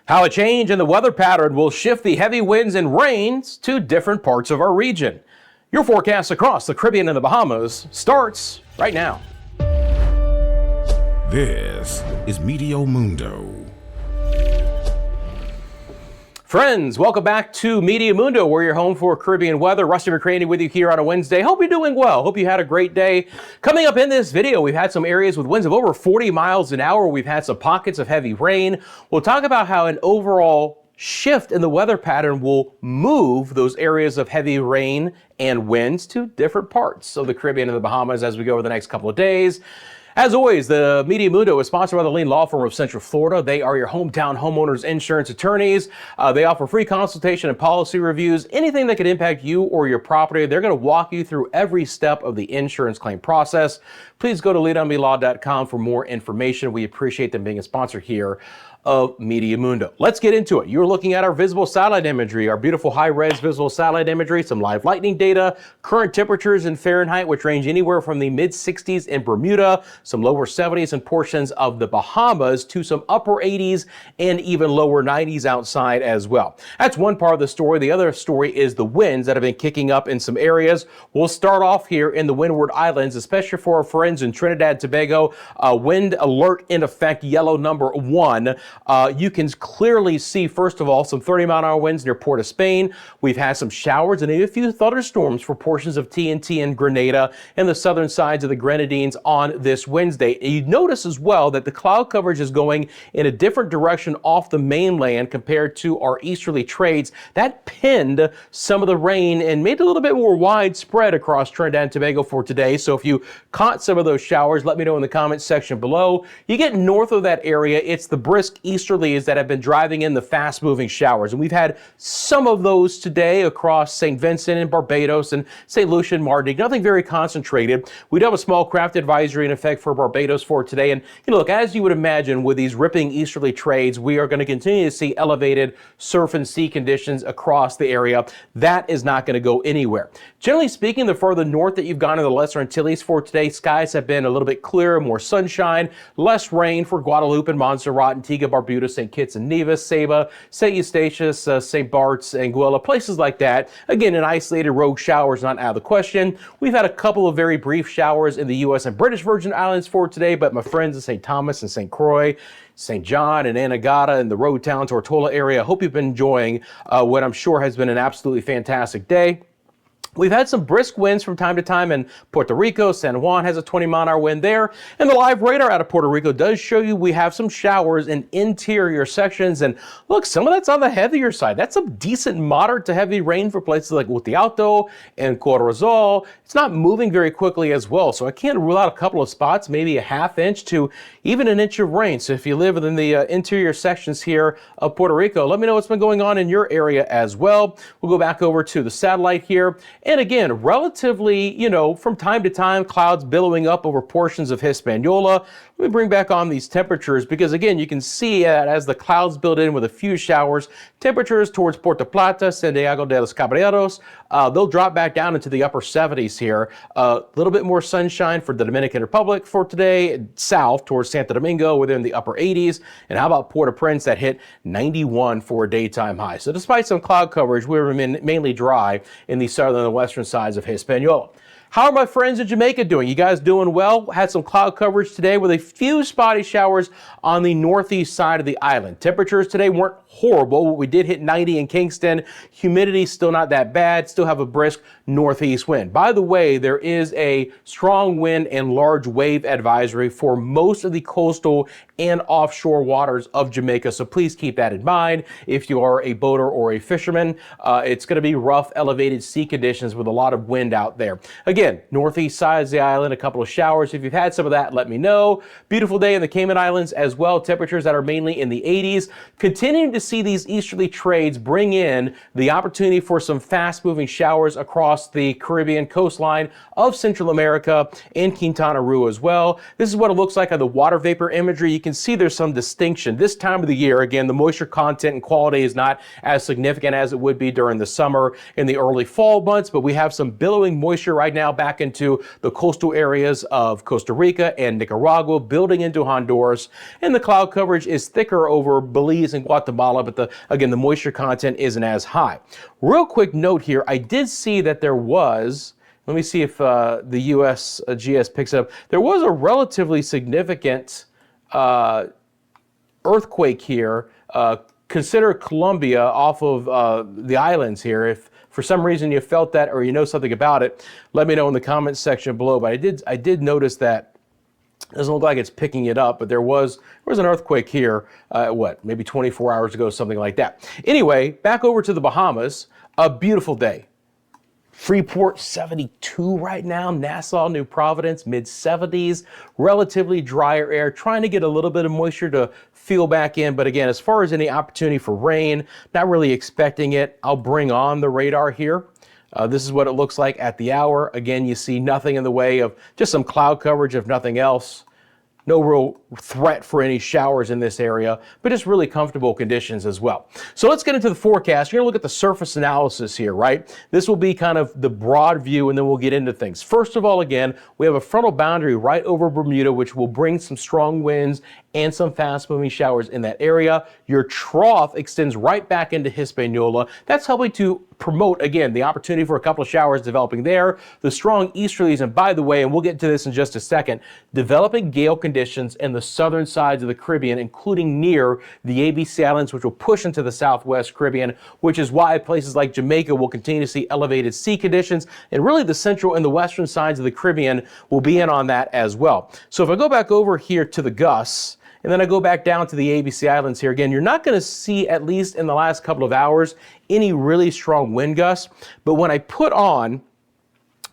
How a change in the weather pattern will shift the heavy winds and rains to different parts of our region. Your forecast across the Caribbean and the Bahamas starts right now. This is Meteo Mundo. Friends, welcome back to Meteo Mundo. We're your home for Caribbean weather. Rusty McCranie with you here on a Wednesday. Hope you're doing well. Hope you had a great day. Coming up in this video, we've had some areas with winds of over 40 miles an hour. We've had some pockets of heavy rain. We'll talk about how an overall shift in the weather pattern will move those areas of heavy rain and winds to different parts of the Caribbean and the Bahamas as we go over the next couple of days. As always, the Meteo Mundo is sponsored by the Lean Law Firm of Central Florida. They are your hometown homeowners insurance attorneys. They offer free consultation and policy reviews. Anything that could impact you or your property, they're going to walk you through every step of the insurance claim process. Please go to leadonmelaw.com for more information. We appreciate them being a sponsor here of Meteo Mundo. Let's get into it. You're looking at our visible satellite imagery, our beautiful high-res visible satellite imagery, some live lightning data, current temperatures in Fahrenheit, which range anywhere from the mid-60s in Bermuda, some lower 70s in portions of the Bahamas, to some upper 80s and even lower 90s outside as well. That's one part of the story. The other story is the winds that have been kicking up in some areas. We'll start off here in the Windward Islands, especially for our friends in Trinidad and Tobago. Wind alert in effect, yellow number 1. You can clearly see, first of all, some 30-mile-an-hour winds near Port of Spain. We've had some showers and a few thunderstorms for portions of TNT and Grenada and the southern sides of the Grenadines on this Wednesday. You notice as well that the cloud coverage is going in a different direction off the mainland compared to our easterly trades. That pinned some of the rain and made it a little bit more widespread across Trinidad and Tobago for today. So if you caught some of those showers, let me know in the comments section below. You get north of that area, it's the brisk easterlies that have been driving in the fast-moving showers. And we've had some of those today across St. Vincent and Barbados and St. Lucia and Martinique. Nothing very concentrated. We do have a small craft advisory in effect for Barbados for today. And look, as you would imagine, with these ripping easterly trades, we are going to continue to see elevated surf and sea conditions across the area. That is not going to go anywhere. Generally speaking, the further north that you've gone in the Lesser Antilles for today, skies have been a little bit clearer, more sunshine, less rain for Guadeloupe and Montserrat, Antigua, Barbuda, St. Kitts and Nevis, Saba, St. Eustatius, St. Bart's, Anguilla, places like that. Again, an isolated rogue shower is not out of the question. We've had a couple of very brief showers in the U.S. and British Virgin Islands for today, but my friends in St. Thomas and St. Croix, St. John and Anegada and the Road Town, Tortola area, I hope you've been enjoying what I'm sure has been an absolutely fantastic day. We've had some brisk winds from time to time in Puerto Rico. San Juan has a 20-mile-an-hour wind there. And the live radar out of Puerto Rico does show you we have some showers in interior sections. And look, some of that's on the heavier side. That's a decent moderate to heavy rain for places like Uti Alto and Corozal. It's not moving very quickly as well. So I can't rule out a couple of spots, maybe a half inch to even an inch of rain. So if you live within the interior sections here of Puerto Rico, let me know what's been going on in your area as well. We'll go back over to the satellite here. And again, relatively, from time to time, clouds billowing up over portions of Hispaniola. Let me bring back on these temperatures because, again, you can see that as the clouds build in with a few showers, temperatures towards Puerto Plata, Santiago de los Caballeros, they'll drop back down into the upper 70s here. A little bit more sunshine for the Dominican Republic for today, south towards Santo Domingo within the upper 80s. And how about Port-au-Prince that hit 91 for a daytime high? So despite some cloud coverage, we're mainly dry in the southern and western sides of Hispaniola. How are my friends in Jamaica doing? You guys doing well? Had some cloud coverage today with a few spotty showers on the northeast side of the island. Temperatures today weren't horrible. We did hit 90 in Kingston. Humidity still not that bad. Still have a brisk northeast wind. By the way, there is a strong wind and large wave advisory for most of the coastal and offshore waters of Jamaica. So please keep that in mind. If you are a boater or a fisherman, it's going to be rough, elevated sea conditions with a lot of wind out there. Again, northeast side of the island, a couple of showers. If you've had some of that, let me know. Beautiful day in the Cayman Islands as well. Temperatures that are mainly in the 80s. Continuing to see these easterly trades bring in the opportunity for some fast-moving showers across the Caribbean coastline of Central America and Quintana Roo as well. This is what it looks like on the water vapor imagery. You can see there's some distinction. This time of the year, again, the moisture content and quality is not as significant as it would be during the summer and the early fall months, but we have some billowing moisture right now now back into the coastal areas of Costa Rica and Nicaragua, building into Honduras, and the cloud coverage is thicker over Belize and Guatemala, but again, the moisture content isn't as high. Real quick note here, I did see that there was, let me see if the USGS picks it up, there was a relatively significant earthquake here. Consider Colombia off of the islands here. If for some reason you felt that or you know something about it, let me know in the comments section below. But I did notice that it doesn't look like it's picking it up, but there was an earthquake here, maybe 24 hours ago, something like that. Anyway, back over to the Bahamas, a beautiful day. Freeport 72 right now, Nassau, New Providence, mid-70s, relatively drier air, trying to get a little bit of moisture to feel back in. But again, as far as any opportunity for rain, not really expecting it. I'll bring on the radar here. This is what it looks like at the hour. Again, you see nothing in the way of just some cloud coverage, if nothing else. No real threat for any showers in this area, but just really comfortable conditions as well. So let's get into the forecast. You're gonna look at the surface analysis here, right? This will be kind of the broad view, and then we'll get into things. First of all, again, we have a frontal boundary right over Bermuda, which will bring some strong winds and some fast-moving showers in that area. Your trough extends right back into Hispaniola. That's helping to promote, again, the opportunity for a couple of showers developing there. The strong easterlies, and by the way, and we'll get to this in just a second, developing gale conditions in the southern sides of the Caribbean, including near the ABC Islands, which will push into the southwest Caribbean, which is why places like Jamaica will continue to see elevated sea conditions, and really the central and the western sides of the Caribbean will be in on that as well. So if I go back over here to the gusts, and then I go back down to the ABC Islands here again, you're not going to see, at least in the last couple of hours, any really strong wind gusts. But when I put on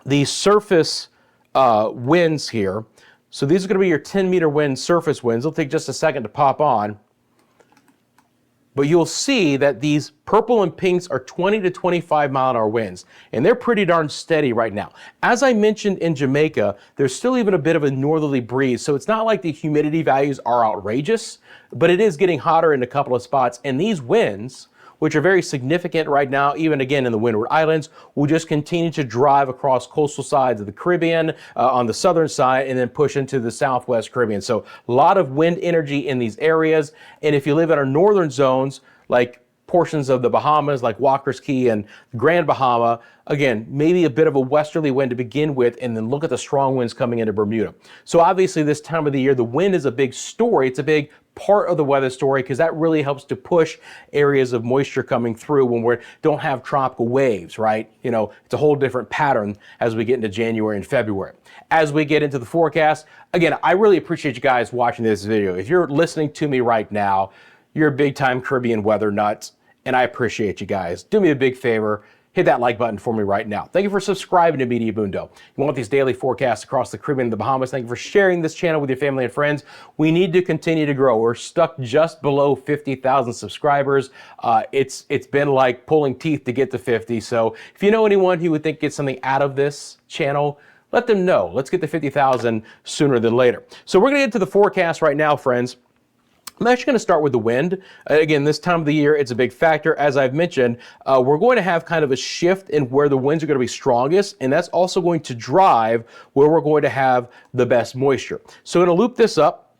the surface winds here, so these are going to be your 10-meter wind surface winds. It'll take just a second to pop on. But you'll see that these purple and pinks are 20 to 25 mile an hour winds, and they're pretty darn steady right now. As I mentioned in Jamaica, there's still even a bit of a northerly breeze, so it's not like the humidity values are outrageous, but it is getting hotter in a couple of spots, and these winds, which are very significant right now, even again in the Windward Islands, will just continue to drive across coastal sides of the Caribbean on the southern side and then push into the southwest Caribbean. So a lot of wind energy in these areas. And if you live in our northern zones, like portions of the Bahamas, like Walker's Key and Grand Bahama, again, maybe a bit of a westerly wind to begin with, and then look at the strong winds coming into Bermuda. So obviously this time of the year, the wind is a big story. It's a big part of the weather story because that really helps to push areas of moisture coming through when we don't have tropical waves, right? You know, it's a whole different pattern as we get into January and February. As we get into the forecast, again, I really appreciate you guys watching this video. If you're listening to me right now, you're a big time Caribbean weather nut, and I appreciate you guys. Do me a big favor. Hit that like button for me right now. Thank you for subscribing to Meteo Mundo. You want these daily forecasts across the Caribbean and the Bahamas. Thank you for sharing this channel with your family and friends. We need to continue to grow. We're stuck just below 50,000 subscribers. It's been like pulling teeth to get to 50. So if you know anyone who would think get something out of this channel, let them know. Let's get to 50,000 sooner than later. So we're gonna get to the forecast right now, friends. I'm actually going to start with the wind. Again, this time of the year, it's a big factor. As I've mentioned, we're going to have kind of a shift in where the winds are going to be strongest, and that's also going to drive where we're going to have the best moisture. So I'm going to loop this up,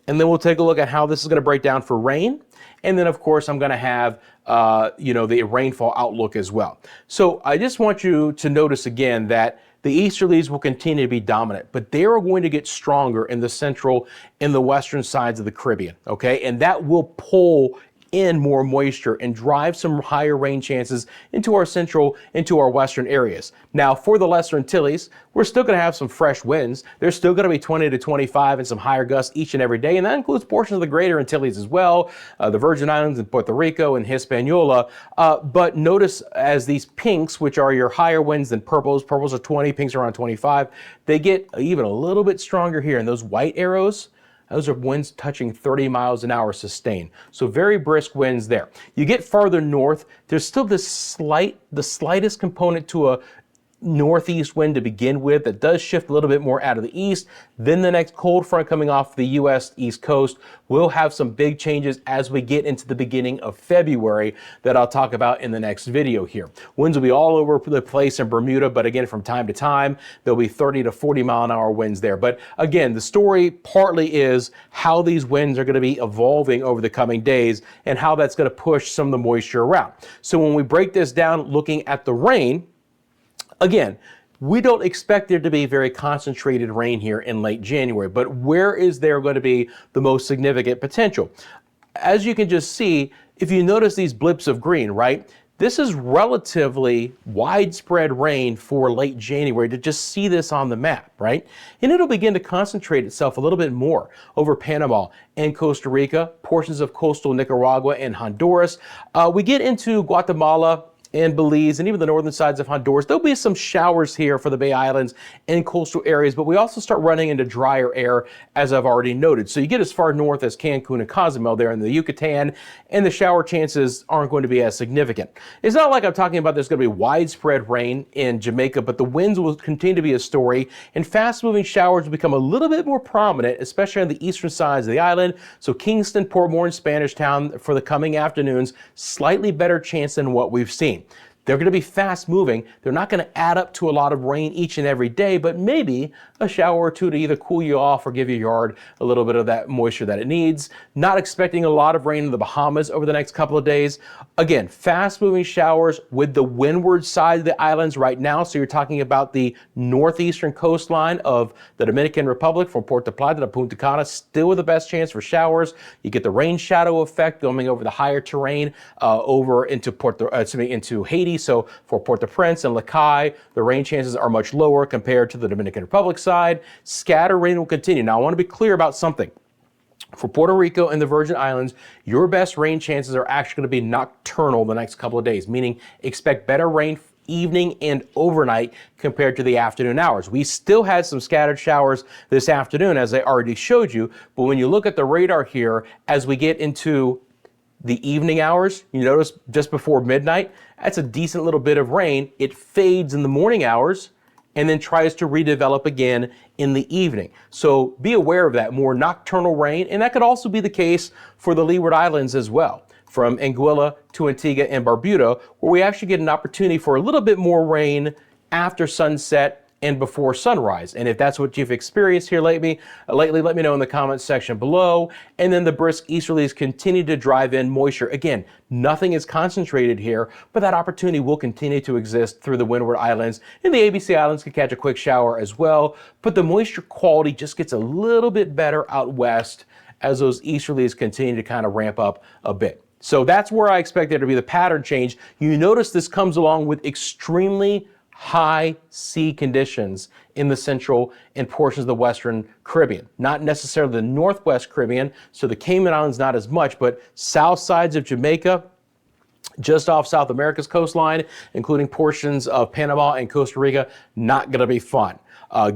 and then we'll take a look at how this is going to break down for rain. And then, of course, I'm going to have, the rainfall outlook as well. So I just want you to notice again that the easterlies will continue to be dominant, but they are going to get stronger in the central and the western sides of the Caribbean, okay? And that will pull in more moisture and drive some higher rain chances into our central, into our western areas. Now, for the Lesser Antilles, we're still going to have some fresh winds. There's still going to be 20 to 25 and some higher gusts each and every day, and that includes portions of the Greater Antilles as well, the Virgin Islands and Puerto Rico and Hispaniola. But notice as these pinks, which are your higher winds than purples are 20, pinks are around 25, they get even a little bit stronger here, and those white arrows, those are winds touching 30 miles an hour sustained. So very brisk winds there. You get farther north, there's still this the slightest component to northeast wind to begin with that does shift a little bit more out of the east. Then the next cold front coming off the U.S. East Coast will have some big changes as we get into the beginning of February that I'll talk about in the next video here. Winds will be all over the place in Bermuda, but again, from time to time, there'll be 30 to 40 mile an hour winds there. But again, the story partly is how these winds are going to be evolving over the coming days and how that's going to push some of the moisture around. So when we break this down looking at the rain, again, we don't expect there to be very concentrated rain here in late January, but where is there going to be the most significant potential? As you can just see, if you notice these blips of green, right? This is relatively widespread rain for late January to just see this on the map, right? And it'll begin to concentrate itself a little bit more over Panama and Costa Rica, portions of coastal Nicaragua and Honduras. We get into Guatemala and Belize and even the northern sides of Honduras. There'll be some showers here for the Bay Islands and coastal areas, but we also start running into drier air, as I've already noted. So you get as far north as Cancun and Cozumel there in the Yucatan, and the shower chances aren't going to be as significant. It's not like I'm talking about there's going to be widespread rain in Jamaica, but the winds will continue to be a story, and fast-moving showers will become a little bit more prominent, especially on the eastern sides of the island. So Kingston, Port Moore, and Spanish Town for the coming afternoons, slightly better chance than what we've seen. They're going to be fast moving. They're not going to add up to a lot of rain each and every day, but maybe a shower or two to either cool you off or give your yard a little bit of that moisture that it needs. Not expecting a lot of rain in the Bahamas over the next couple of days. Again, fast moving showers with the windward side of the islands right now. So you're talking about the northeastern coastline of the Dominican Republic from Puerto Plata to Punta Cana, still with the best chance for showers. You get the rain shadow effect going over the higher terrain over into into Haiti. So for Port-au-Prince and Lacaille, the rain chances are much lower compared to the Dominican Republic side. Scatter rain will continue. Now, I want to be clear about something. For Puerto Rico and the Virgin Islands, your best rain chances are actually going to be nocturnal the next couple of days, meaning expect better rain evening and overnight compared to the afternoon hours. We still had some scattered showers this afternoon, as I already showed you, but when you look at the radar here, as we get into the evening hours, you notice just before midnight, that's a decent little bit of rain. It fades in the morning hours and then tries to redevelop again in the evening. So be aware of that, more nocturnal rain, and that could also be the case for the Leeward Islands as well, from Anguilla to Antigua and Barbuda, where we actually get an opportunity for a little bit more rain after sunset and before sunrise. And if that's what you've experienced here lately, let me know in the comments section below. And then the brisk easterlies continue to drive in moisture. Again, nothing is concentrated here, but that opportunity will continue to exist through the Windward Islands, and the ABC Islands can catch a quick shower as well. But the moisture quality just gets a little bit better out west as those easterlies continue to kind of ramp up a bit. So that's where I expect there to be the pattern change. You notice this comes along with extremely high sea conditions in the central and portions of the western Caribbean. Not necessarily the northwest Caribbean, so the Cayman Islands not as much, but south sides of Jamaica, just off South America's coastline, including portions of Panama and Costa Rica, not going to be fun.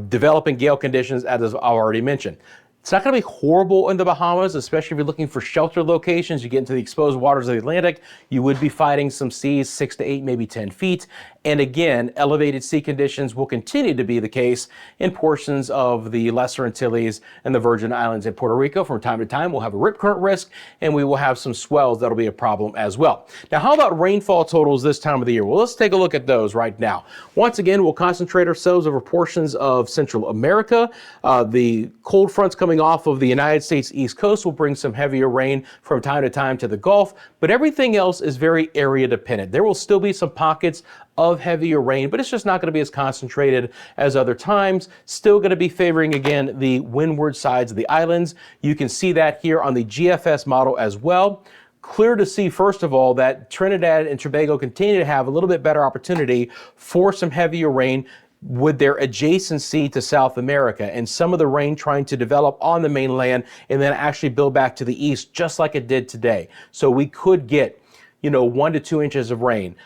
Developing gale conditions, as I've already mentioned. It's not going to be horrible in the Bahamas, especially if you're looking for shelter locations. You get into the exposed waters of the Atlantic, you would be fighting some seas 6 to 8, maybe 10 feet. And again, elevated sea conditions will continue to be the case in portions of the Lesser Antilles and the Virgin Islands and Puerto Rico. From time to time, we'll have a rip current risk, and we will have some swells that'll be a problem as well. Now, how about rainfall totals this time of the year? Well, let's take a look at those right now. Once again, we'll concentrate ourselves over portions of Central America. The cold fronts coming off of the United States East Coast will bring some heavier rain from time to time to the Gulf, but everything else is very area dependent. There will still be some pockets of heavier rain, but it's just not going to be as concentrated as other times. Still going to be favoring, again, the windward sides of the islands. You can see that here on the GFS model as well. Clear to see, first of all, that Trinidad and Tobago continue to have a little bit better opportunity for some heavier rain with their adjacency to South America, and some of the rain trying to develop on the mainland and then actually build back to the east, just like it did today. So we could get 1 to 2 inches of rain,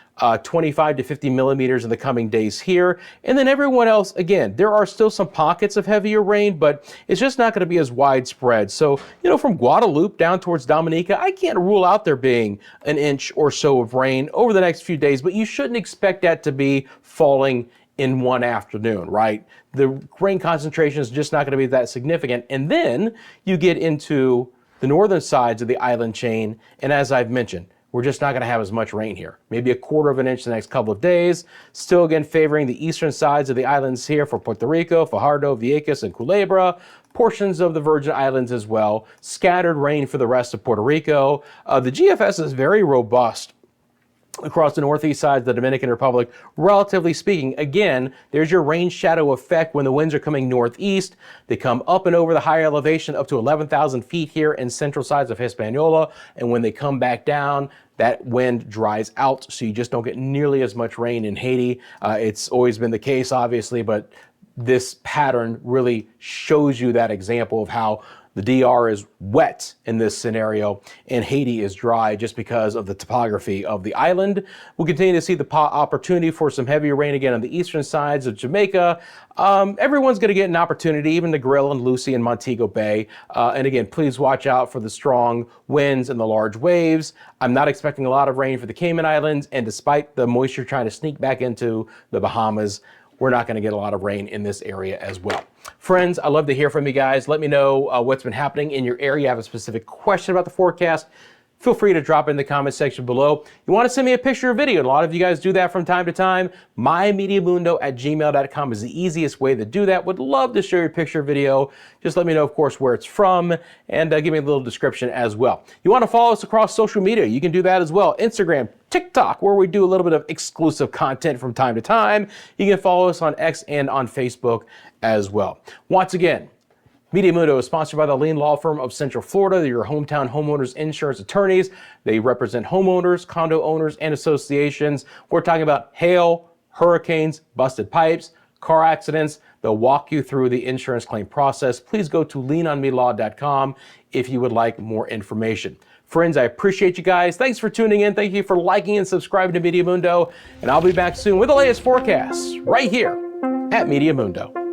25 to 50 millimeters in the coming days here. And then everyone else, again, there are still some pockets of heavier rain, but it's just not going to be as widespread. So, from Guadeloupe down towards Dominica, I can't rule out there being an inch or so of rain over the next few days, but you shouldn't expect that to be falling in one afternoon, right? The rain concentration is just not going to be that significant. And then you get into the northern sides of the island chain, and as I've mentioned, we're just not going to have as much rain here. Maybe a quarter of an inch the next couple of days. Still, again, favoring the eastern sides of the islands here for Puerto Rico, Fajardo, Vieques, and Culebra. Portions of the Virgin Islands as well. Scattered rain for the rest of Puerto Rico. The GFS is very robust across the northeast side of the Dominican Republic, relatively speaking. Again, there's your rain shadow effect when the winds are coming northeast. They come up and over the higher elevation up to 11,000 feet here in central sides of Hispaniola. And when they come back down, that wind dries out, so you just don't get nearly as much rain in Haiti. It's always been the case, obviously, but this pattern really shows you that example of how the DR is wet in this scenario and Haiti is dry just because of the topography of the island. We'll continue to see the opportunity for some heavier rain again on the eastern sides of Jamaica. Everyone's going to get an opportunity, even the Grill and Lucy and Montego Bay. And again, please watch out for the strong winds and the large waves. I'm not expecting a lot of rain for the Cayman Islands, and despite the moisture trying to sneak back into the Bahamas, we're not going to get a lot of rain in this area as well. Friends, I love to hear from you guys. Let me know what's been happening in your area. Have a specific question about the forecast, feel free to drop it in the comment section below. You want to send me a picture or video? A lot of you guys do that from time to time. MyMediaMundo@gmail.com is the easiest way to do that. Would love to share your picture or video. Just let me know, of course, where it's from, and give me a little description as well. You want to follow us across social media? You can do that as well. Instagram, TikTok, where we do a little bit of exclusive content from time to time. You can follow us on X and on Facebook as well. Once again, Meteo Mundo is sponsored by the Lean Law Firm of Central Florida. They're your hometown homeowners insurance attorneys. They represent homeowners, condo owners, and associations. We're talking about hail, hurricanes, busted pipes, car accidents. They'll walk you through the insurance claim process. Please go to leanonmelaw.com if you would like more information. Friends, I appreciate you guys. Thanks for tuning in. Thank you for liking and subscribing to Meteo Mundo. And I'll be back soon with the latest forecasts right here at Meteo Mundo.